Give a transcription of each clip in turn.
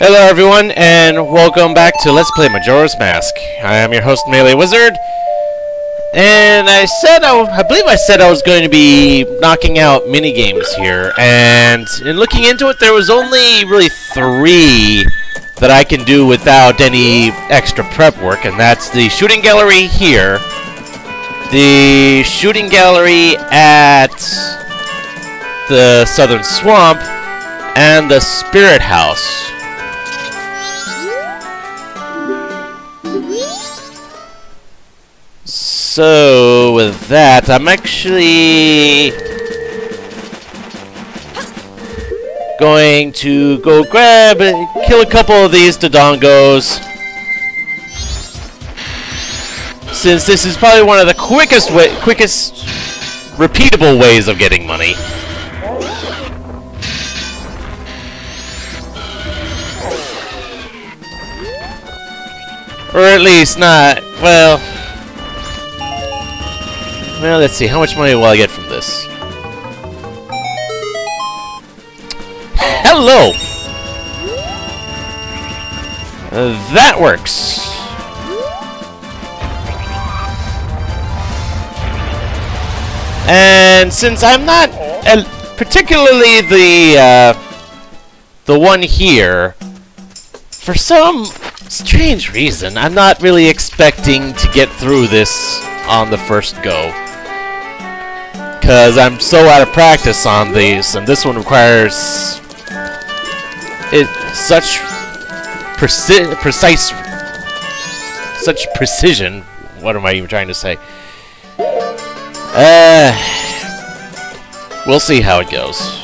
Hello everyone, and welcome back to Let's Play Majora's Mask. I am your host, MeleeWizard, and I believe I said I was going to be knocking out mini-games here, and in looking into it, there was only really 3 that I can do without any extra prep work, and that's the shooting gallery here, the shooting gallery at the Southern Swamp, and the Spirit House. So, with that, I'm actually going to go grab and kill a couple of these Dodongos, since this is probably one of the quickest repeatable ways of getting money. Or at least not, well, let's see, how much money will I get from this? Hello! That works. And since I'm not particularly the one here, for some strange reason, I'm not really expecting to get through this on the first go, because I'm so out of practice on these, and this one requires such precision. What am I even trying to say? We'll see how it goes.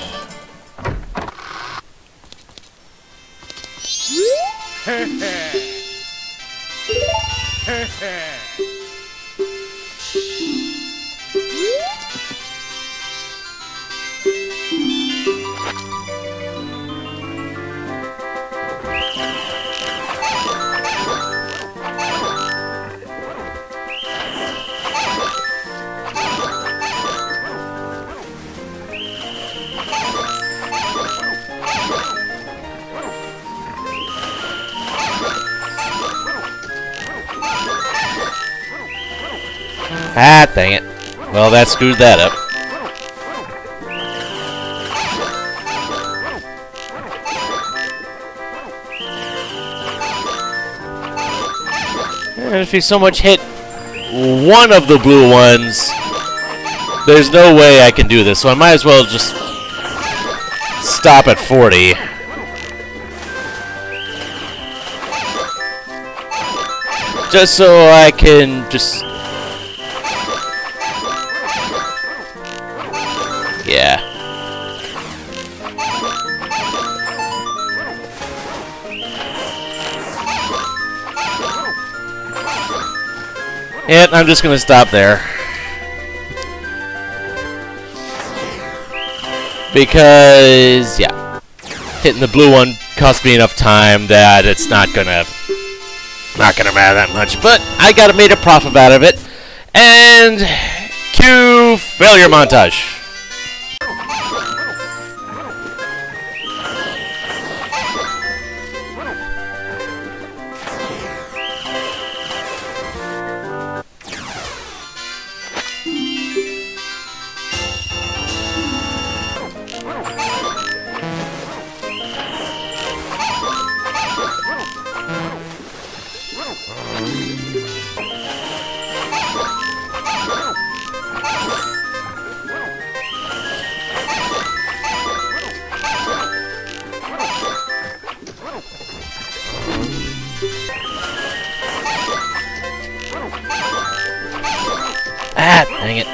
Ah, dang it. Well, that screwed that up. And if you so much hit one of the blue ones, there's no way I can do this, so I might as well just stop at 40. Just so I can just... yeah. And I'm just gonna stop there, because yeah, hitting the blue one cost me enough time that it's not gonna matter that much. But I made a profit out of it, and cue failure montage. Ah, dang it.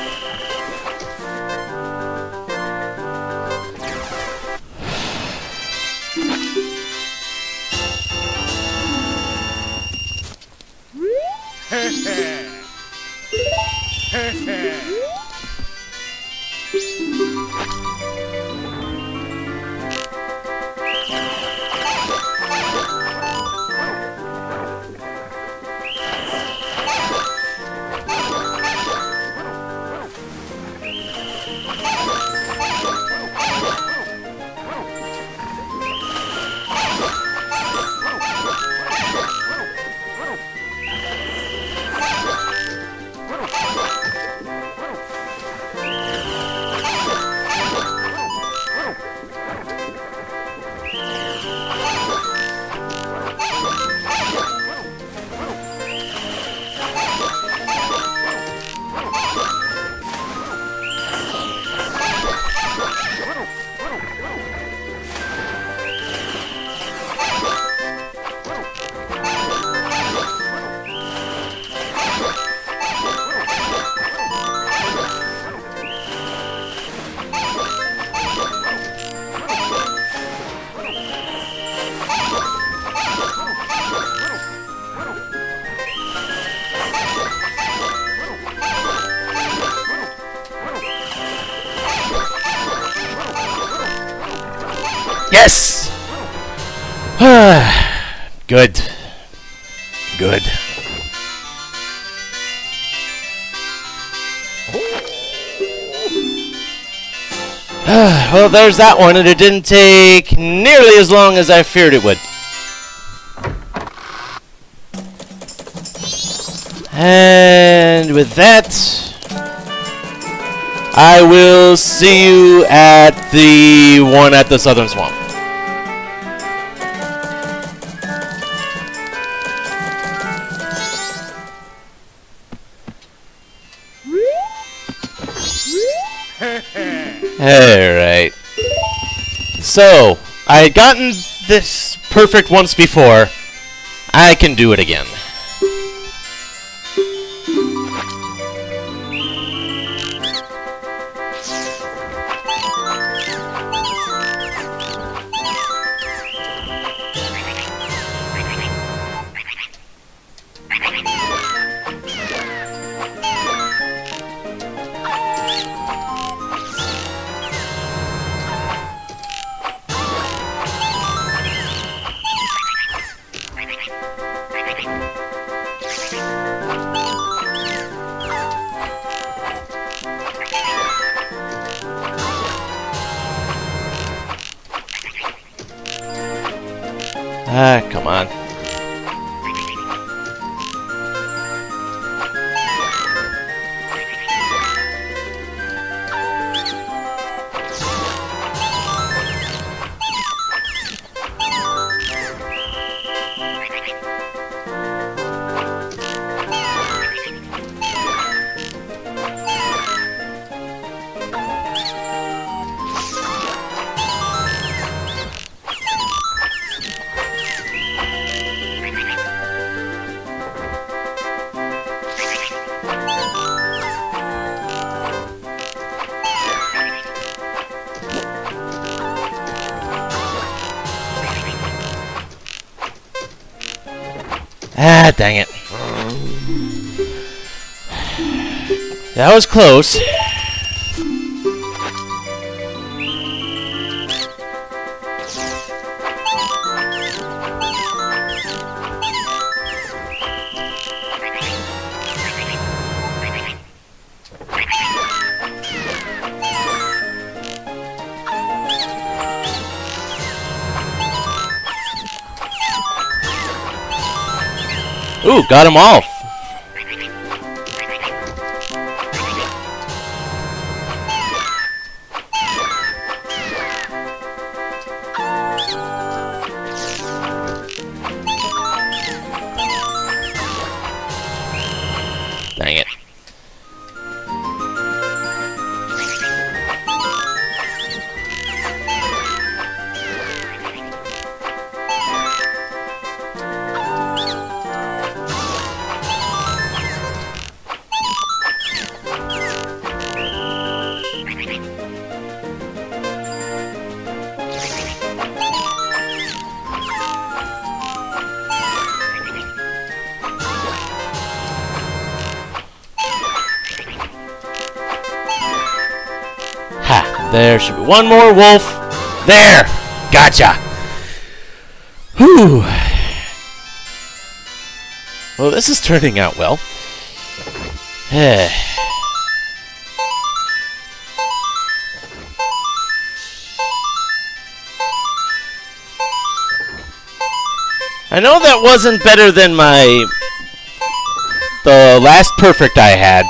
Good. Good. Well, there's that one, and it didn't take nearly as long as I feared it would. And with that, I will see you at the one at the Southern Swamp. Alright. So, I had gotten this perfect once before. I can do it again. Ah, come on. Ah, dang it. That was close. Ooh, got him off. Dang it. Ha! There should be one more wolf. There! Gotcha! Whew! Well, this is turning out well. I know that wasn't better than the last perfect I had,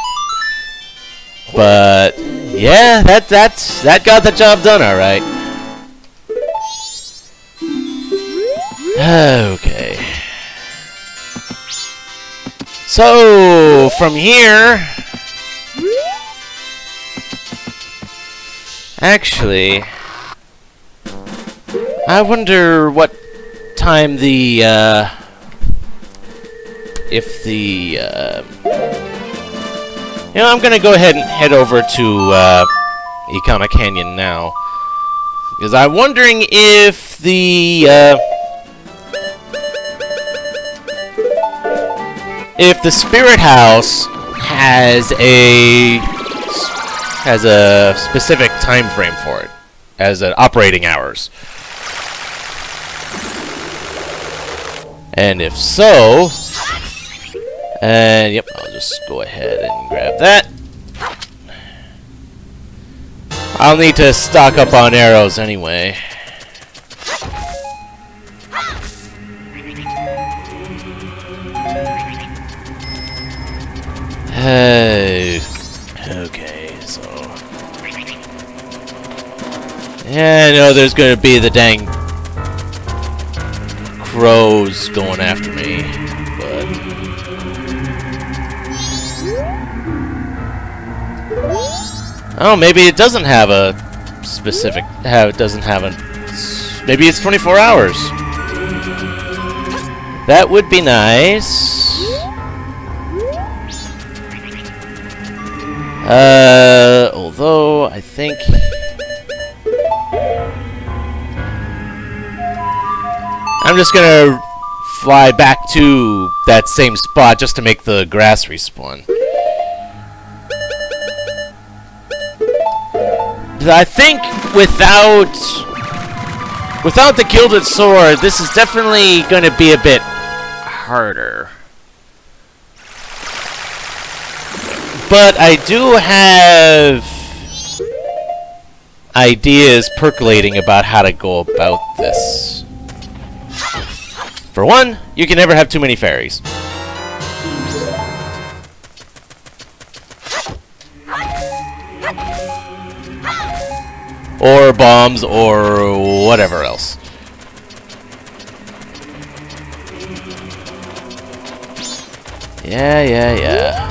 but yeah, that got the job done, all right. Okay. So from here, actually, I wonder what time the if the you know, I'm gonna go ahead and head over to Ikana Canyon now, because I'm wondering if the Spirit House has a specific time frame for it, as an operating hours. And if so... And yep, I'll just go ahead and grab that. I'll need to stock up on arrows anyway. Okay, so... Yeah, I know there's gonna be the dang crows going after me, but... Oh, maybe it doesn't have a specific... it doesn't have a... Maybe it's 24 hours. That would be nice. Although, I think... I'm just gonna fly back to that same spot just to make the grass respawn. I think without the Gilded Sword, this is definitely gonna be a bit harder. But I do have ideas percolating about how to go about this. For one, you can never have too many fairies. Or bombs, or whatever else. Yeah.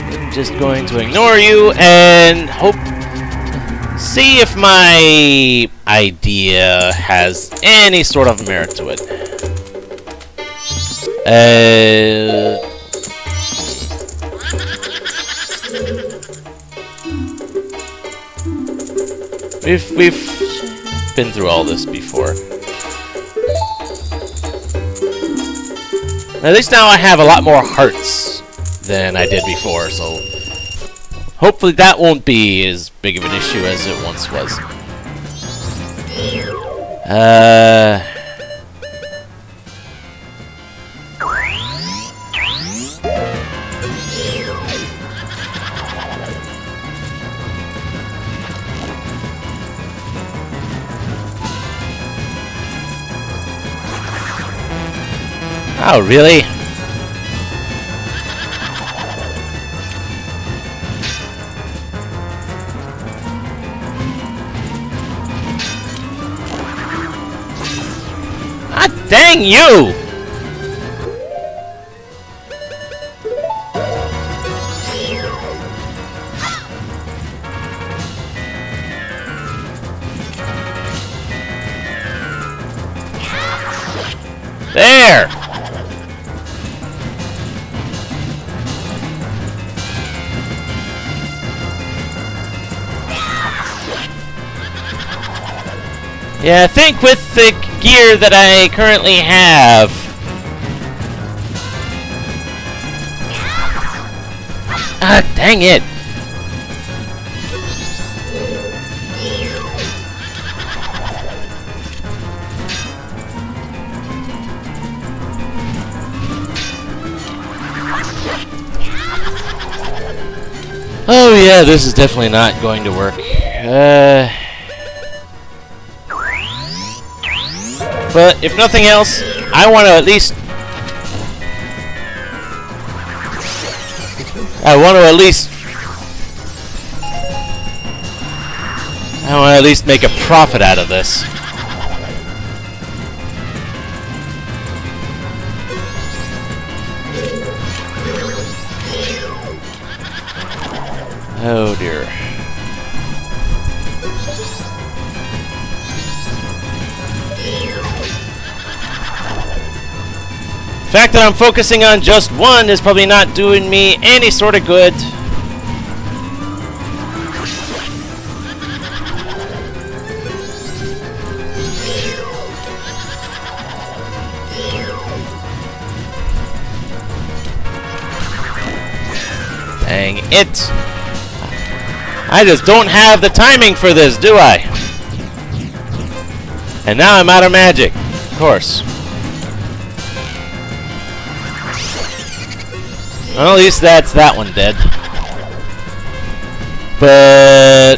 I'm just going to ignore you and hope... See if my idea has any sort of merit to it. We've been through all this before. At least now I have a lot more hearts than I did before, so hopefully that won't be as big of an issue as it once was. Oh, really? Ah, dang you! There! Yeah, I think with the gear that I currently have... Ah, dang it! Oh yeah, this is definitely not going to work. But if nothing else, I want to at least... make a profit out of this. Oh dear. The fact that I'm focusing on just one is probably not doing me any sort of good. Dang it! I just don't have the timing for this, do I? And now I'm out of magic. Of course. Well, at least that's that one dead. But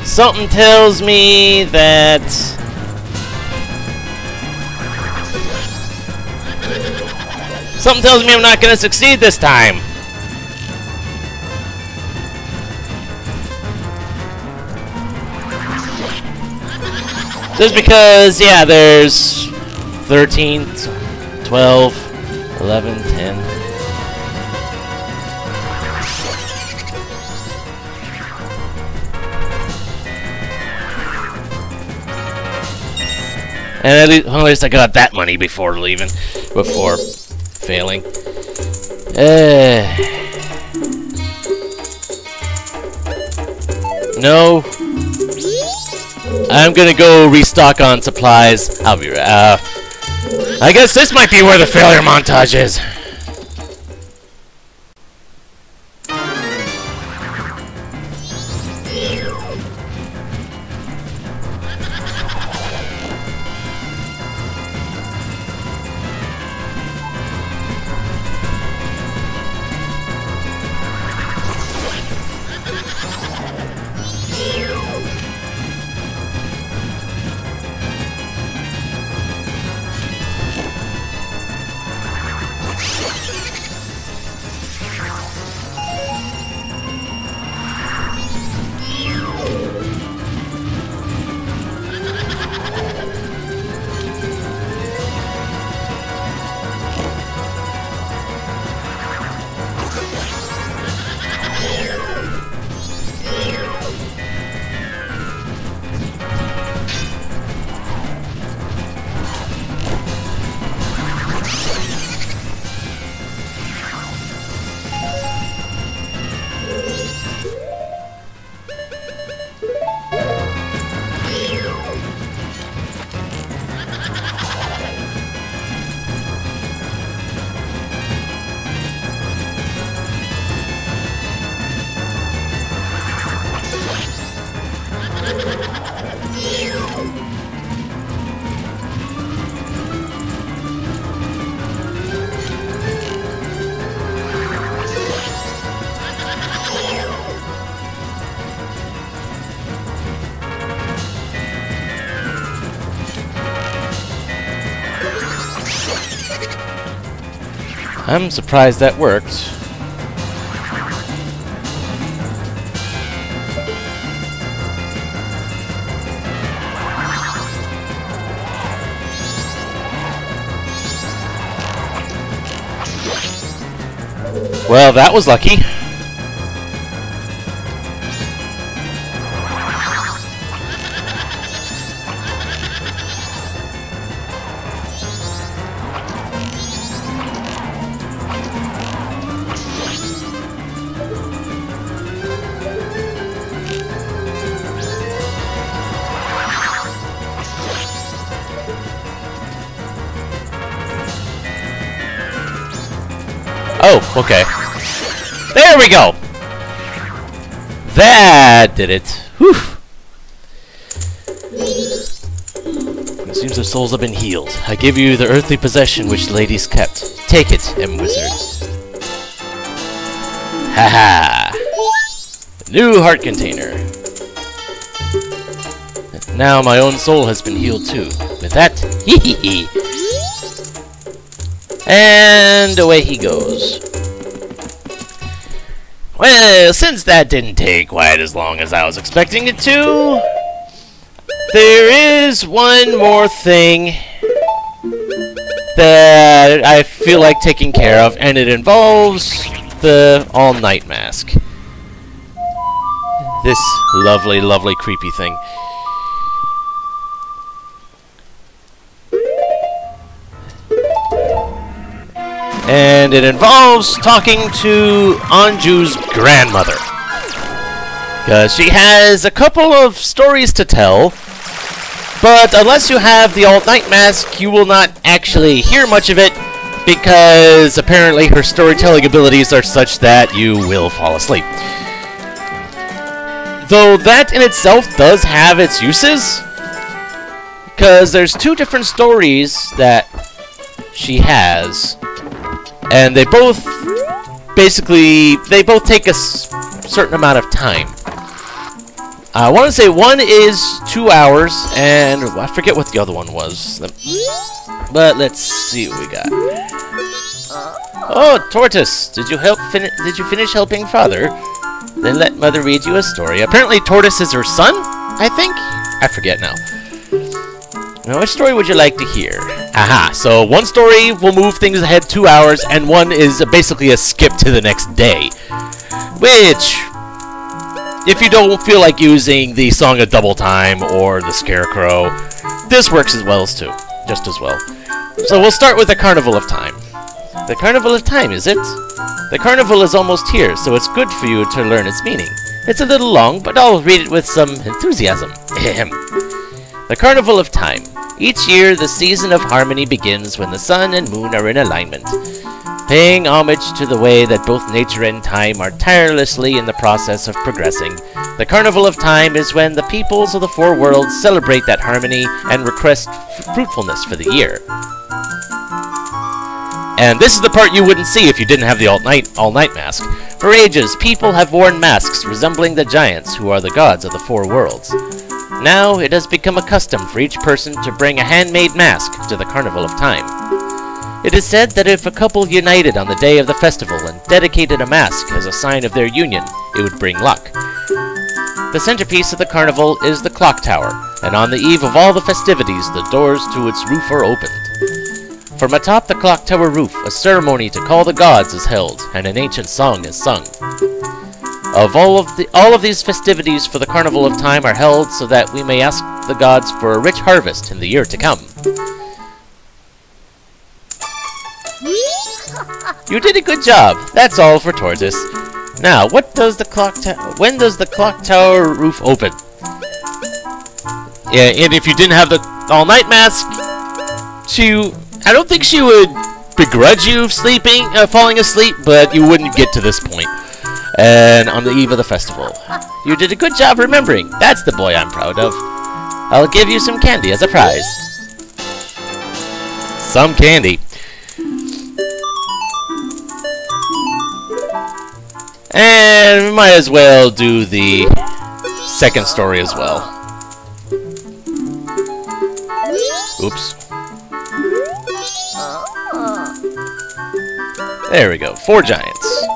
something tells me that I'm not gonna succeed this time. Just because, yeah, there's 13, 12, 11, 10. And at least I got that money before leaving, before failing. No. I'm gonna go restock on supplies. I'll be right. I guess this might be where the failure montage is. I'm surprised that worked. Well, that was lucky. Oh, okay. There we go! That did it. Whew! It seems their souls have been healed. I give you the earthly possession which the ladies kept. Take it, MeleeWizard. Haha! New heart container. Now my own soul has been healed too. With that, hee hee hee. And away he goes. Well, since that didn't take quite as long as I was expecting it to, there is one more thing that I feel like taking care of, and it involves the all-night mask. This lovely, lovely, creepy thing. And it involves talking to Anju's grandmother. Because she has a couple of stories to tell, but unless you have the alt-night mask, you will not actually hear much of it, because apparently her storytelling abilities are such that you will fall asleep. Though that in itself does have its uses, Because there's two different stories that she has, and they both take a certain amount of time. I want to say one is 2 hours, and I forget what the other one was. But let's see what we got. Oh, Tortoise, did you finish helping Father? Then let Mother read you a story. Apparently, Tortoise is her son, I think? I forget now. Now, which story would you like to hear? Aha, so one story will move things ahead 2 hours, and one is basically a skip to the next day. Which, if you don't feel like using the Song of Double Time or the Scarecrow, this works as well as too. Just as well. So we'll start with the Carnival of Time. The Carnival of Time, is it? The Carnival is almost here, so it's good for you to learn its meaning. It's a little long, but I'll read it with some enthusiasm. The Carnival of Time. Each year, the season of harmony begins when the sun and moon are in alignment, paying homage to the way that both nature and time are tirelessly in the process of progressing. The Carnival of Time is when the peoples of the four worlds celebrate that harmony and request fruitfulness for the year. And this is the part you wouldn't see if you didn't have the all-night mask. For ages, people have worn masks resembling the giants who are the gods of the four worlds. Now, it has become a custom for each person to bring a handmade mask to the Carnival of Time. It is said that if a couple united on the day of the festival and dedicated a mask as a sign of their union, it would bring luck. The centerpiece of the carnival is the clock tower, and on the eve of all the festivities, the doors to its roof are opened. From atop the clock tower roof, a ceremony to call the gods is held, and an ancient song is sung. All of these festivities for the Carnival of Time are held so that we may ask the gods for a rich harvest in the year to come. You did a good job. That's all for Tortoise. Now, when does the clock tower roof open? Yeah, and if you didn't have the all-night mask, I don't think she would begrudge you falling asleep, but you wouldn't get to this point. And on the eve of the festival. You did a good job remembering. That's the boy I'm proud of. I'll give you some candy as a prize. Some candy. And we might as well do the second story as well. Oops. There we go. 4 giants.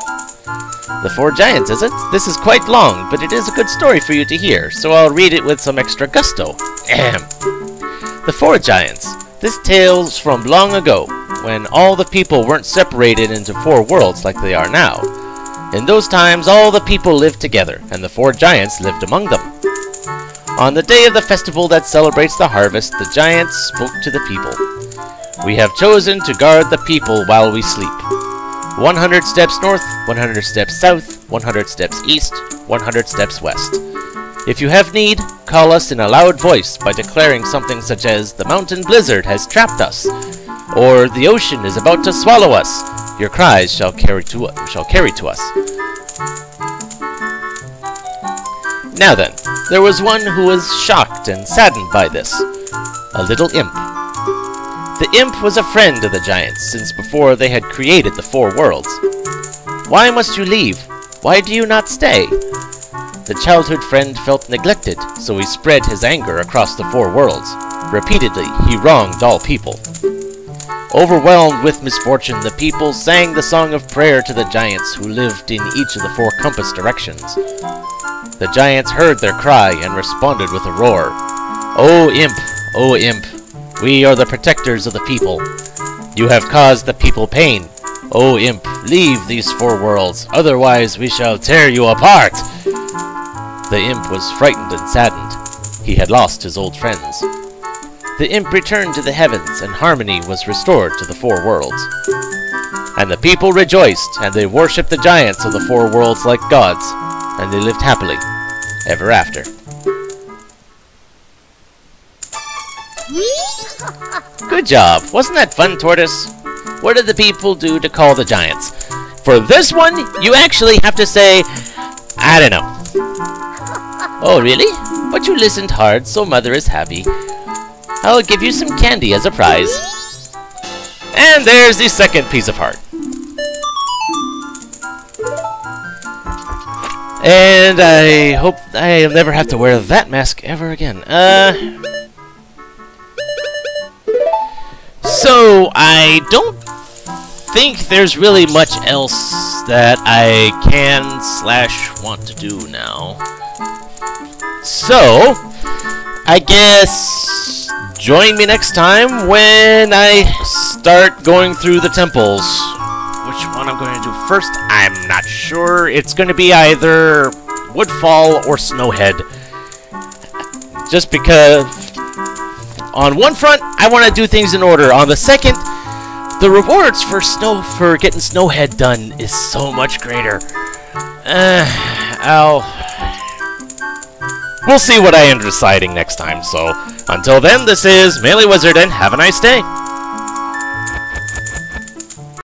The 4 giants, is it? This is quite long, but it is a good story for you to hear, so I'll read it with some extra gusto. The 4 giants. This tale's from long ago, when all the people weren't separated into 4 worlds like they are now. In those times, all the people lived together, and the 4 giants lived among them. On the day of the festival that celebrates the harvest, the giants spoke to the people. We have chosen to guard the people while we sleep. 100 steps north, 100 steps south, 100 steps east, 100 steps west. If you have need, call us in a loud voice by declaring something such as, "The mountain blizzard has trapped us," or "The ocean is about to swallow us." Your cries shall carry to us. Now then, there was one who was shocked and saddened by this. A little imp. The imp was a friend of the giants since before they had created the 4 worlds. "Why must you leave? Why do you not stay?" The childhood friend felt neglected, so he spread his anger across the 4 worlds. Repeatedly, he wronged all people. Overwhelmed with misfortune, the people sang the song of prayer to the giants who lived in each of the 4 compass directions. The giants heard their cry and responded with a roar. "O imp, we are the protectors of the people. You have caused the people pain. O imp, leave these 4 worlds, otherwise we shall tear you apart." The imp was frightened and saddened. He had lost his old friends. The imp returned to the heavens, and harmony was restored to the 4 worlds. And the people rejoiced, and they worshipped the giants of the 4 worlds like gods, and they lived happily ever after. Good job. Wasn't that fun, Tortoise? What did the people do to call the giants? For this one, you actually have to say, I don't know. Oh, really? But you listened hard, so Mother is happy. I'll give you some candy as a prize. And there's the second piece of heart. And I hope I'll never have to wear that mask ever again. So, I don't think there's really much else that I can / want to do now. So, I guess join me next time when I start going through the temples. Which one I'm going to do first, I'm not sure. It's going to be either Woodfall or Snowhead. Just because on one front, I want to do things in order. On the second, the rewards for getting Snowhead done is so much greater. We'll see what I end up deciding next time. So, until then, this is MeleeWizard, and have a nice day.